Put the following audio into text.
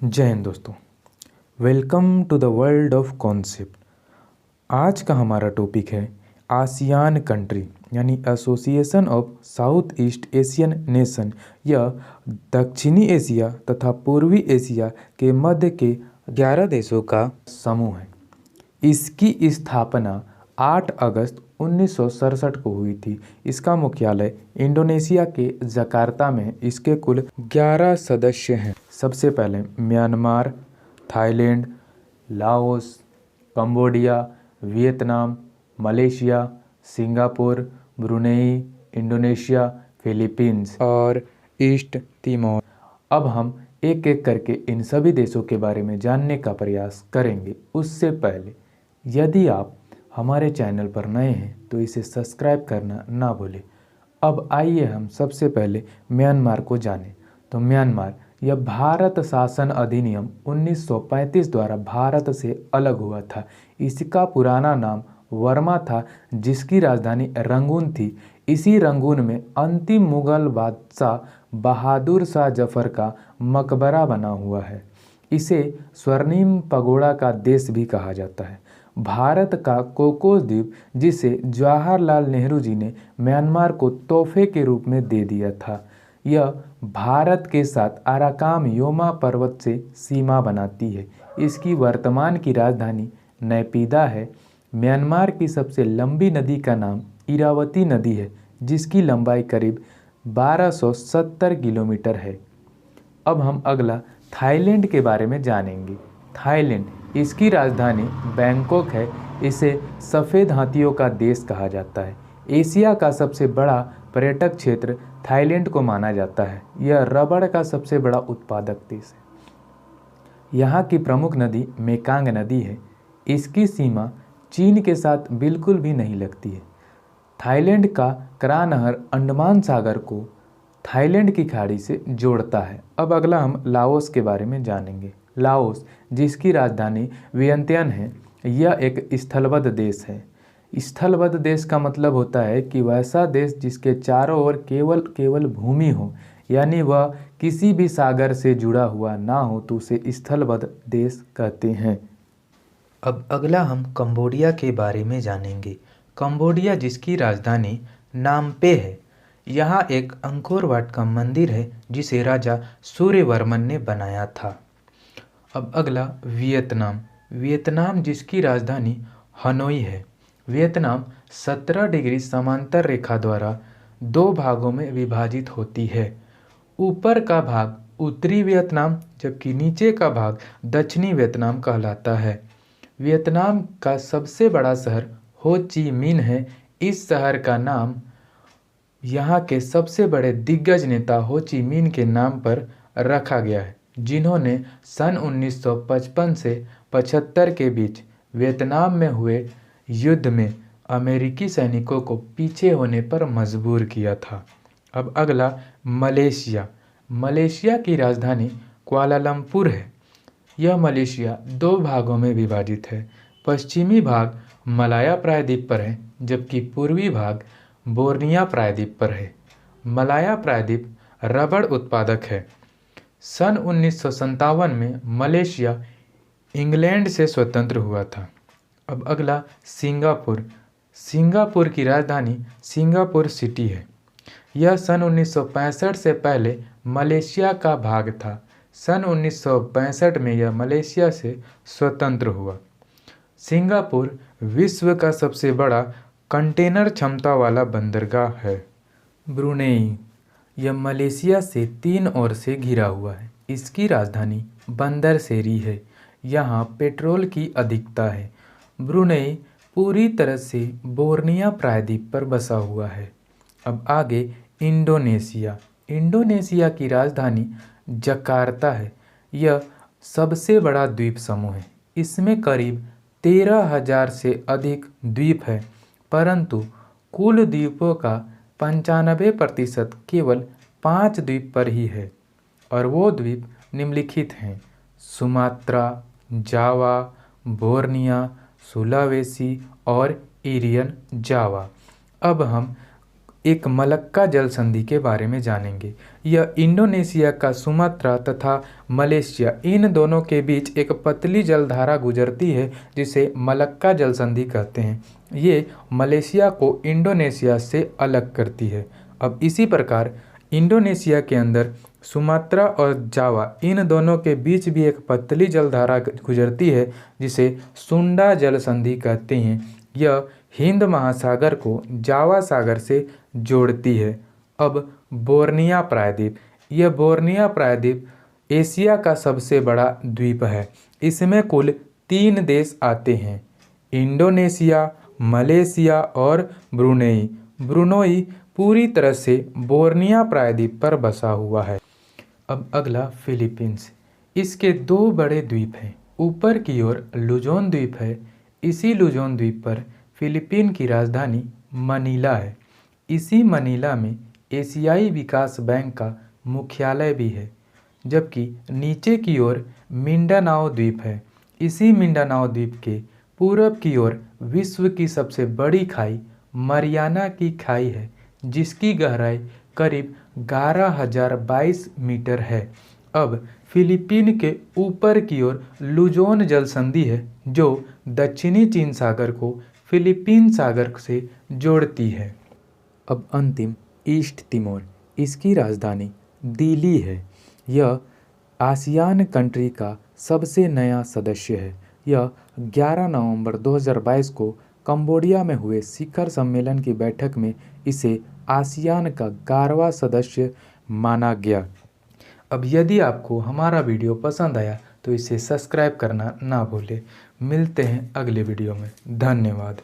जय हिंद दोस्तों। Welcome to the world of concept. आज का हमारा टॉपिक है आसियान कंट्री यानी association of south east Asian nation. यह दक्षिणी एशिया तथा पूर्वी एशिया के मध्य के 11 देशों का समूह है। इसकी स्थापना 8 अगस्त 1967 को हुई थी। इसका मुख्यालय इंडोनेशिया के जकार्ता में है। इसके कुल 11 सदस्य हैं। सबसे पहले Myanmar, Thailand, Laos, Cambodia, Vietnam, Malaysia, Singapore, Brunei, Indonesia, Philippines और ईस्ट तिमोर। अब हम एक एक करके इन सभी देशों के बारे में जानने का प्रयास करेंगे। उससे पहले यदि आप हमारे चैनल पर नए हैं तो इसे सब्सक्राइब करना ना भूलें। अब आइए हम सबसे पहले म्यांमार को जानें। तो म्यांमार यह भारत शासन अधिनियम 1935 द्वारा भारत से अलग हुआ था। इसका पुराना नाम वर्मा था, जिसकी राजधानी रंगून थी। इसी रंगून में अंतिम मुगल बादशाह बहादुर शाह जफर का मकबरा बना हुआ है। इसे स्वर्णिम पगोड़ा का देश भी कहा जाता है। भारत का कोकोस द्वीप, जिसे जवाहरलाल नेहरू जी ने म्यांमार को तोहफे के रूप में दे दिया था, यह भारत के साथ अराकाम योमा पर्वत से सीमा बनाती है। इसकी वर्तमान की राजधानी नैपीदा है। म्यांमार की सबसे लंबी नदी का नाम इरावती नदी है, जिसकी लंबाई करीब 1270 किलोमीटर है। अब हम अगला थाईलैंड के बारे में जानेंगे। थाईलैंड, इसकी राजधानी बैंकॉक है। इसे सफ़ेद हाथियों का देश कहा जाता है। एशिया का सबसे बड़ा पर्यटक क्षेत्र थाईलैंड को माना जाता है। यह रबड़ का सबसे बड़ा उत्पादक देश है। यहाँ की प्रमुख नदी मेकांग नदी है। इसकी सीमा चीन के साथ बिल्कुल भी नहीं लगती है। थाईलैंड का करा नहर अंडमान सागर को थाईलैंड की खाड़ी से जोड़ता है। अब अगला हम लाओस के बारे में जानेंगे। लाओस, जिसकी राजधानी वियंतियन है, यह एक स्थलबद्ध देश है। स्थलबद्ध देश का मतलब होता है कि वैसा देश जिसके चारों ओर केवल भूमि हो, यानी वह किसी भी सागर से जुड़ा हुआ ना हो, तो उसे स्थलबद्ध देश कहते हैं। अब अगला हम कंबोडिया के बारे में जानेंगे। कंबोडिया, जिसकी राजधानी नामपे है, यहाँ एक अंकोर वाट का मंदिर है जिसे राजा सूर्यवर्मन ने बनाया था। अब अगला वियतनाम। वियतनाम, जिसकी राजधानी हनोई है। वियतनाम 17 डिग्री समांतर रेखा द्वारा 2 भागों में विभाजित होती है। ऊपर का भाग उत्तरी वियतनाम, जबकि नीचे का भाग दक्षिणी वियतनाम कहलाता है। वियतनाम का सबसे बड़ा शहर हो ची मिन्ह है। इस शहर का नाम यहाँ के सबसे बड़े दिग्गज नेता हो ची मिन्ह के नाम पर रखा गया है, जिन्होंने सन 1955 से 75 के बीच वियतनाम में हुए युद्ध में अमेरिकी सैनिकों को पीछे होने पर मजबूर किया था। अब अगला मलेशिया। मलेशिया की राजधानी कुआलालंपुर है। यह मलेशिया 2 भागों में विभाजित है। पश्चिमी भाग मलाया प्रायद्वीप पर है, जबकि पूर्वी भाग बोर्निया प्रायद्वीप पर है। मलाया प्रायद्वीप रबड़ उत्पादक है। सन 1957 में मलेशिया इंग्लैंड से स्वतंत्र हुआ था। अब अगला सिंगापुर। सिंगापुर की राजधानी सिंगापुर सिटी है। यह सन 1965 से पहले मलेशिया का भाग था। सन 1965 में यह मलेशिया से स्वतंत्र हुआ। सिंगापुर विश्व का सबसे बड़ा कंटेनर क्षमता वाला बंदरगाह है। ब्रुनेई, यह मलेशिया से 3 ओर से घिरा हुआ है। इसकी राजधानी बंदर सेरी है। यहाँ पेट्रोल की अधिकता है। ब्रुनेई पूरी तरह से बोर्निया प्रायद्वीप पर बसा हुआ है। अब आगे इंडोनेशिया। इंडोनेशिया की राजधानी जकार्ता है। यह सबसे बड़ा द्वीप समूह है। इसमें करीब 13,000 से अधिक द्वीप है, परंतु कुल द्वीपों का 95% केवल 5 द्वीप पर ही है, और वो द्वीप निम्नलिखित हैं: सुमात्रा, जावा, बोर्निया, सुलावेसी और इरियन जावा। अब हम एक मलक्का जल संधि के बारे में जानेंगे। यह इंडोनेशिया का सुमात्रा तथा मलेशिया इन दोनों के बीच एक पतली जलधारा गुजरती है जिसे मलक्का जल संधि कहते हैं। ये मलेशिया को इंडोनेशिया से अलग करती है। अब इसी प्रकार इंडोनेशिया के अंदर सुमात्रा और जावा इन दोनों के बीच भी एक पतली जलधारा गुजरती है जिसे सुंडा जल संधि कहते हैं। यह हिंद महासागर को जावा सागर से जोड़ती है। अब बोर्निया प्रायद्वीप, यह बोर्निया प्रायद्वीप एशिया का सबसे बड़ा द्वीप है। इसमें कुल 3 देश आते हैं, इंडोनेशिया, मलेशिया और ब्रुनेई। ब्रुनोई पूरी तरह से बोर्निया प्रायद्वीप पर बसा हुआ है। अब अगला फिलीपींस, इसके 2 बड़े द्वीप हैं। ऊपर की ओर लुजोन द्वीप है। इसी लुजोन द्वीप पर फिलीपीन की राजधानी मनीला है। इसी मनीला में एशियाई विकास बैंक का मुख्यालय भी है। जबकि नीचे की ओर मिंडानाओ द्वीप है। इसी मिंडानाओ द्वीप के पूरब की ओर विश्व की सबसे बड़ी खाई मरियाना की खाई है, जिसकी गहराई करीब 11,022 मीटर है। अब फिलीपीन के ऊपर की ओर लुजोन जल संधि है जो दक्षिणी चीन सागर को फिलीपीन सागर से जोड़ती है। अब अंतिम ईस्ट तिमोर, इसकी राजधानी दिल्ली है। यह आसियान कंट्री का सबसे नया सदस्य है। यह 11 नवंबर 2022 को कंबोडिया में हुए शिखर सम्मेलन की बैठक में इसे आसियान का 11वां सदस्य माना गया। अब यदि आपको हमारा वीडियो पसंद आया तो इसे सब्सक्राइब करना ना भूलें। मिलते हैं अगले वीडियो में। धन्यवाद।